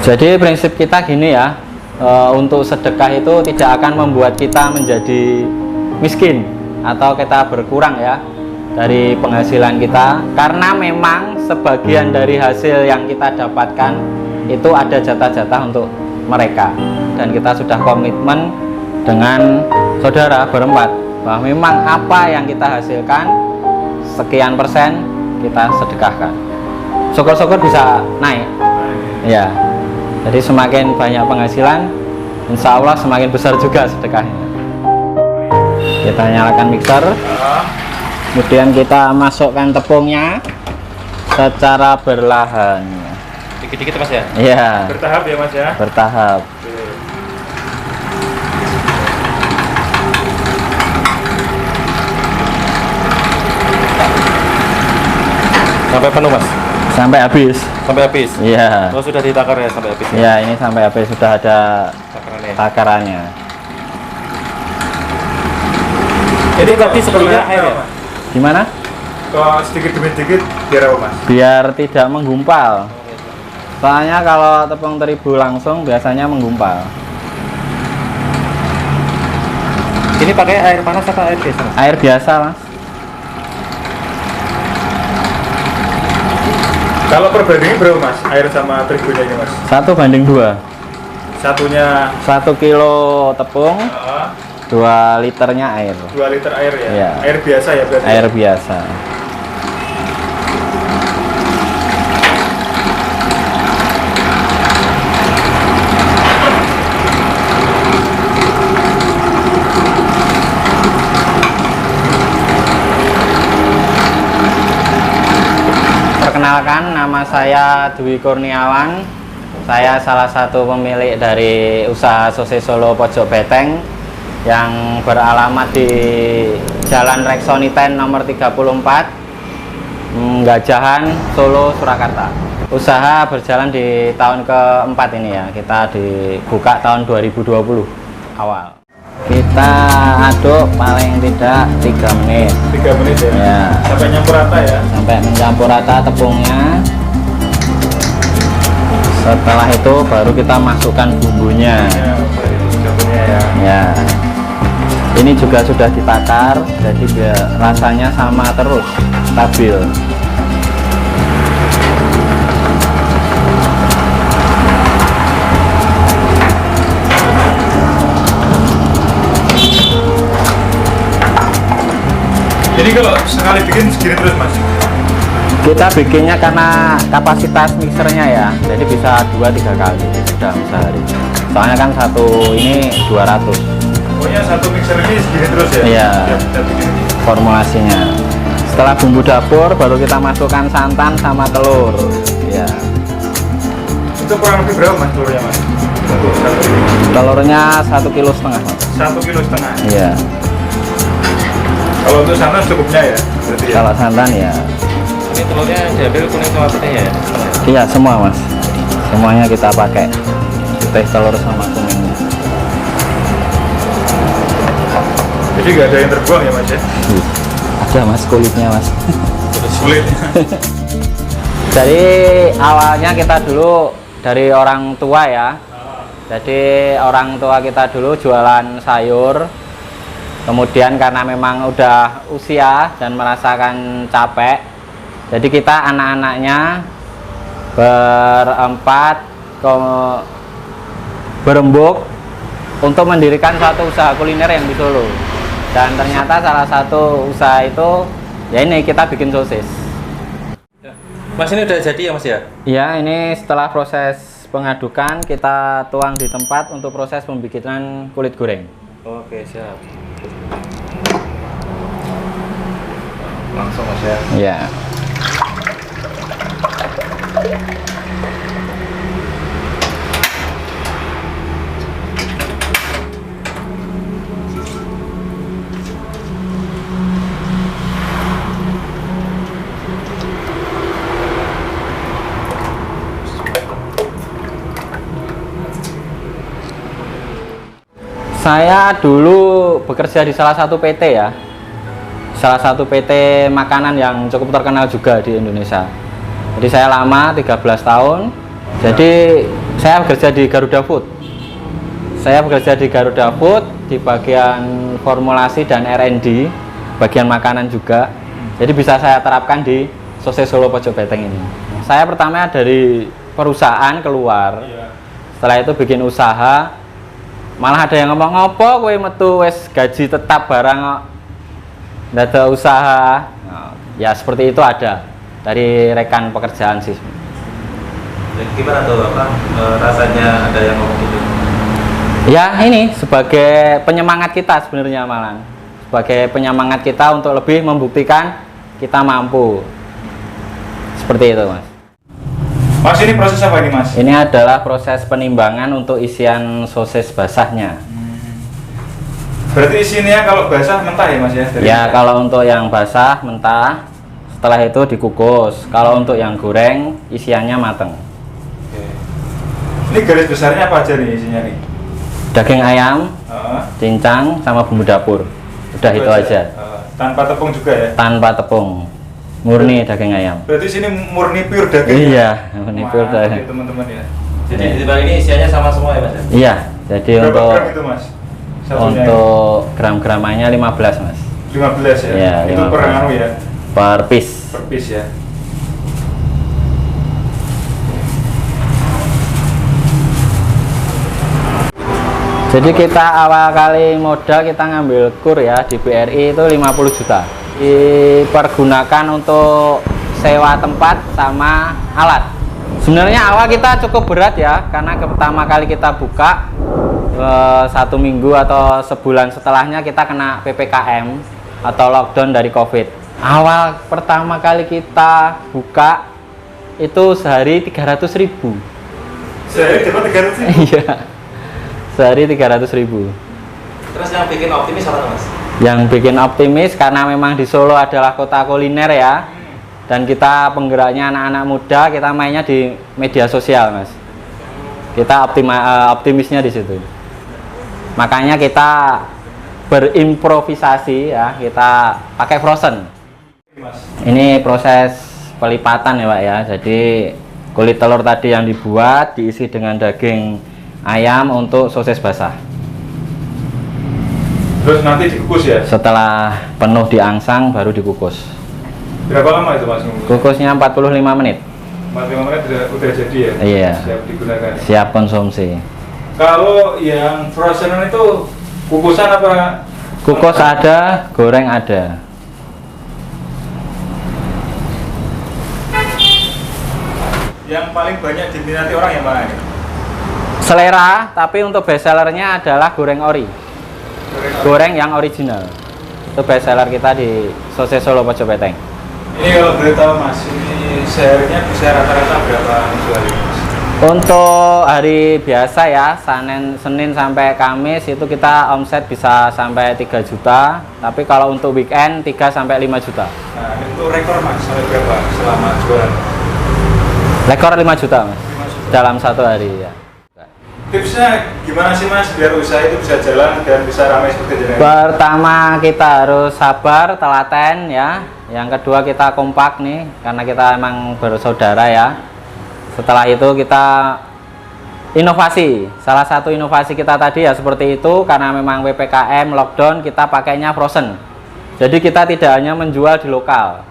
Jadi prinsip kita gini ya, untuk sedekah itu tidak akan membuat kita menjadi miskin atau kita berkurang ya dari penghasilan kita, karena memang sebagian dari hasil yang kita dapatkan itu ada jatah-jatah untuk mereka, dan kita sudah komitmen dengan saudara berempat bahwa memang apa yang kita hasilkan sekian persen kita sedekahkan. Syukur-syukur bisa naik ya. Jadi semakin banyak penghasilan, insya Allah semakin besar juga sedekahnya. Kita nyalakan mixer, kemudian kita masukkan tepungnya secara berlahan. Dikit-dikit mas ya? Iya. Bertahap ya mas ya? Bertahap. Sampai penuh mas? Sampai habis. Sampai habis? Iya. Oh sudah ditakar ya sampai habis? Iya, ini sampai habis, sudah ada takarannya. Jadi tadi sebelumnya air ya? Gimana? Kalau sedikit demi sedikit biar apa mas? Biar tidak menggumpal. Soalnya kalau tepung terigu langsung biasanya menggumpal. Ini pakai air panas atau air biasa? Air biasa mas. Kalau perbandingan berapa mas? Air sama terigunya ini mas? 1:2. Satunya 1 kilo tepung, 2 liternya air. 2 liter air ya? Iya. Air biasa ya berarti? Air biasa. Perkenalkan, nama saya Dwi Kurniawan. Saya salah satu pemilik dari usaha sosis Solo Pojok Beteng yang beralamat di Jalan Reksoniten nomor 34, Gajahan, Solo, Surakarta. Usaha berjalan di tahun keempat ini ya. Kita dibuka tahun 2020 awal. Kita aduk paling tidak 3 menit. 3 menit ya? Ya. Sampai nyampur rata ya? Sampai mencampur rata tepungnya. Setelah itu baru kita masukkan bumbunya. Ya, bumbunya ya. Ya. Ini juga sudah ditakar, jadi biar rasanya sama terus, stabil. Jadi kalau sekali bikin segini terus mas? Kita bikinnya karena kapasitas mixernya ya, jadi bisa 2-3 kali dalam sehari. Soalnya kan satu ini 200. Pokoknya satu mixer ini segini terus ya? Iya. Ya, kita bikin ini. Formulasinya. Setelah bumbu dapur, baru kita masukkan santan sama telur. Ya. Itu kurang lebih berapa mas telurnya mas? Untuk satu ini? Telurnya 1,5 kilo. 1,5 kilo. Iya. Kalau untuk santan cukupnya ya? Berarti ya? Kalau santan ya. Ini telurnya diambil kuning sama putih ya? Iya, semua mas. Semuanya kita pakai. Putih, telur sama kuningnya. Jadi nggak ada yang terbuang ya mas ya? Ada mas, kulitnya mas. Sulit. Jadi awalnya kita dulu dari orang tua ya. Jadi orang tua kita dulu jualan sayur. Kemudian karena memang udah usia dan merasakan capek, jadi kita anak-anaknya berempat berembuk untuk mendirikan suatu usaha kuliner yang di Solo. Dan ternyata salah satu usaha itu ya ini, kita bikin sosis. Mas ini udah jadi ya mas ya? Ya, ini setelah proses pengadukan kita tuang di tempat untuk proses pembikinan kulit goreng. Oke siap. Langsung mas ya? Ya. Saya dulu bekerja di salah satu PT ya. Salah satu PT makanan yang cukup terkenal juga di Indonesia. Jadi saya lama 13 tahun. Jadi Saya bekerja di Garuda Food. Saya bekerja di Garuda Food di bagian formulasi dan R&D, bagian makanan juga. Jadi bisa saya terapkan di Sosis Solo Pojok Beteng ini. Saya pertama dari perusahaan keluar. Setelah itu bikin usaha. Malah ada yang ngomong, ngopo kowe metu wis gaji tetap barang kok. Nggak ada usaha. Nah, ya seperti itu ada dari rekan pekerjaan sih. Gimana tuh apa rasanya ada yang ngomong gitu? Ya ini sebagai penyemangat kita sebenarnya malah. Sebagai penyemangat kita untuk lebih membuktikan kita mampu. Seperti itu Mas. Mas, ini proses apa ini Mas? Ini adalah proses penimbangan untuk isian sosis basahnya. Berarti isinya kalau basah mentah ya Mas ya? Ya kalau untuk yang basah mentah, setelah itu dikukus. Kalau untuk yang goreng isiannya mateng. Oke. Ini garis besarnya apa aja nih isinya nih? Daging ayam, cincang, sama bumbu dapur. Udah itu aja. Tanpa tepung juga ya? Tanpa tepung, murni daging ayam. Berarti sini murni pure daging? Iya, murni pure daging. Teman-teman ya. Jadi di bawah ini isiannya sama semua ya Mas? Iya, jadi Berapa untuk gram itu Mas? Satunya untuk gram-gramannya 15 Mas. 15 ya? Iya, Itu per 15. anu ya? Per piece. Per piece ya? Jadi kita awal kali modal kita ngambil kur ya di BRI itu 50 juta. Dipergunakan untuk sewa tempat sama alat. Sebenarnya awal kita cukup berat ya, karena pertama kali kita buka 1 minggu atau sebulan setelahnya kita kena PPKM atau lockdown dari COVID. Awal pertama kali kita buka itu sehari 300.000. Sehari dapat 300.000? Iya. Sehari 300.000. Terus yang bikin optimis apa Mas? Yang bikin optimis karena memang di Solo adalah kota kuliner ya, dan kita penggeraknya anak-anak muda, kita mainnya di media sosial Mas. Kita optimisnya di situ. Makanya kita berimprovisasi ya, kita pakai frozen. Ini proses pelipatan ya Pak ya. Jadi kulit telur tadi yang dibuat diisi dengan daging ayam untuk sosis basah. Terus nanti dikukus ya? Setelah penuh diangsang baru dikukus. Berapa lama itu Mas? Kukusnya 45 menit. 45 menit udah jadi ya? Iya. Siap digunakan. Siap konsumsi. Kalau yang frozenan itu kukusan apa? Kukus ada, goreng ada. Yang paling banyak diminati orang yang mana ini? Selera, tapi untuk best sellernya adalah goreng ori. Goreng yang original. Itu best seller kita di Sosis Solo Pojok Beteng. Ini kalau boleh tahu Mas, ini seharinya bisa rata-rata berapa jualnya Mas? Untuk hari biasa ya, Senin sampai Kamis itu kita omset bisa sampai 3 juta. Tapi kalau untuk weekend 3 sampai 5 juta. Nah, untuk rekor Mas, sampai berapa selama jualan? Rekor 5 juta Mas, 5 juta. dalam 1 hari ya. Tipsnya gimana sih Mas biar usaha itu bisa jalan dan bisa ramai seperti ini? Pertama kita harus sabar, telaten ya. Yang kedua kita kompak nih, karena kita emang bersaudara ya. Setelah itu kita inovasi. Salah satu inovasi kita tadi ya seperti itu, karena memang PPKM lockdown kita pakainya frozen. Jadi kita tidak hanya menjual di lokal.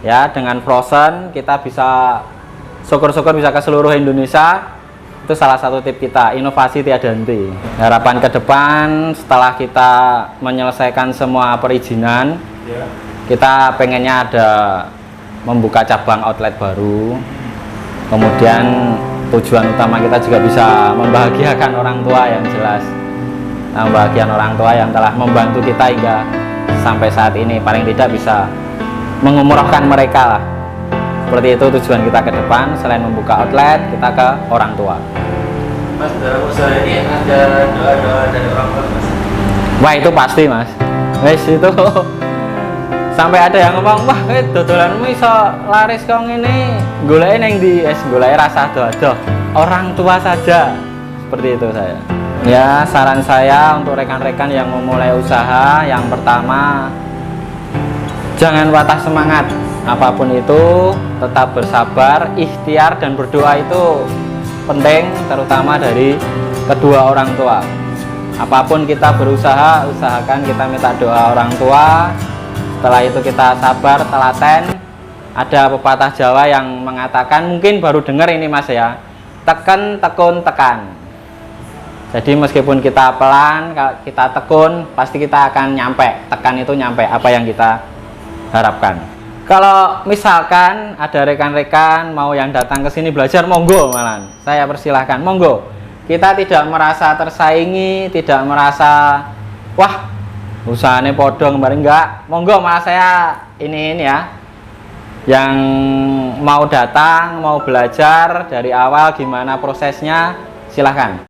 Ya, dengan frozen kita bisa syukur-syukur bisa ke seluruh Indonesia. Itu salah satu tip kita, inovasi tiada henti. Harapan ke depan setelah kita menyelesaikan semua perizinan, Ya. kita pengennya ada membuka cabang outlet baru. Kemudian tujuan utama kita juga bisa membahagiakan orang tua yang jelas. Membahagiakan orang tua yang telah membantu kita hingga sampai saat ini, paling tidak bisa mengumrohkan mereka lah. Seperti itu tujuan kita ke depan, selain membuka outlet, kita ke orang tua. Mas, dalam usaha ini ada doa-doa dari orang tua Mas? Wah itu pasti Mas. Wes itu sampai ada yang ngomong, wah dodolanmu iso laris kok ngene, goleke ning ndi? Goleke rasa dodo. Orang tua saja. Seperti itu saya. Ya, saran saya untuk rekan-rekan yang memulai usaha, yang pertama jangan patah semangat. Apapun itu tetap bersabar, ikhtiar dan berdoa itu penting, terutama dari kedua orang tua. Apapun kita berusaha, usahakan kita minta doa orang tua. Setelah itu kita sabar, telaten. Ada pepatah Jawa yang mengatakan, mungkin baru dengar ini Mas ya, teken, tekun, tekan. Jadi meskipun kita pelan, kita tekun, pasti kita akan nyampe. Tekan itu nyampe apa yang kita harapkan. Kalau misalkan ada rekan-rekan mau yang datang ke sini belajar, monggo malan. Saya persilahkan, monggo. Kita tidak merasa tersaingi, tidak merasa wah, usahanya podong kemarin enggak. Monggo malah saya ini ya. Yang mau datang, mau belajar dari awal gimana prosesnya, silahkan.